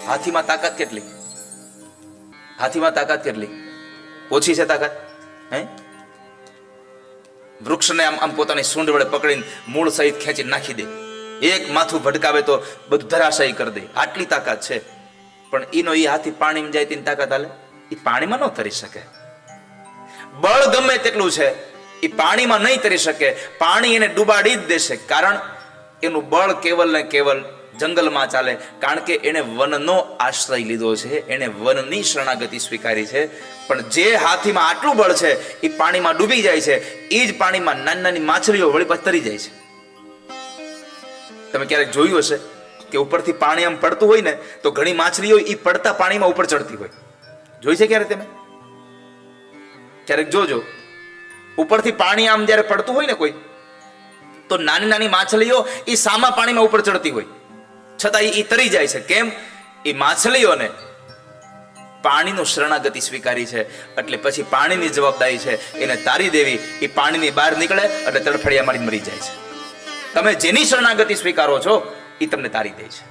હાથીમાં તાકાત કેટલી? હાથીમાં તાકાત કેટલી? ઓછી છે તાકાત? હે? વૃક્ષને આમ આમ પોતાની સૂંઢ વડે પકડીને મૂળ સહિત ખેંચી નાખી દે, એક માથું ભટકાવે તો બધું ધરાશાયી કરી દે, આટલી તાકાત છે. પણ ઈનો ઈ હાથી પાણીમાં જાય તેની તાકાત હાલે? ઈ પાણીમાં ન તરી શકે. બળ ગમે તેટલું છે, ઈ પાણીમાં નહીં તરી શકે. પાણી એને ડૂબાડી જ દેશે, કારણ એનું બળ કેવલ ને કેવલ જંગલમાં ચાલે, કારણ કે એને વનનો આશ્રય લીધો છે, એને વનની શરણાગતિ સ્વીકારી છે. પણ જે હાથીમાં આટલું બળ છે એ પાણીમાં ડૂબી જાય છે, એ જ પાણીમાં નાની નાની માછલીઓ વળી પાછી તરી જાય છે. તમે ક્યારેક જોયું હશે કે ઉપરથી પાણી આમ પડતું હોય ને તો ઘણી માછલીઓ એ પડતા પાણીમાં ઉપર ચડતી હોય. જોઈ છે ક્યારે તમે? ક્યારેક જોજો, ઉપરથી પાણી આમ જયારે પડતું હોય ને કોઈ, તો નાની નાની માછલીઓ એ સામા પાણીમાં ઉપર ચડતી હોય, છતાં એ તરી જાય છે. કેમ? એ માછલીઓને પાણીનું શરણાગતિ સ્વીકારી છે, એટલે પછી પાણીની જવાબદારી છે એને તારી દેવી. એ પાણીની બહાર નીકળે એટલે તડફડિયા મારી મરી જાય છે. તમે જેની શરણાગતિ સ્વીકારો છો એ તમને તારી દે છે.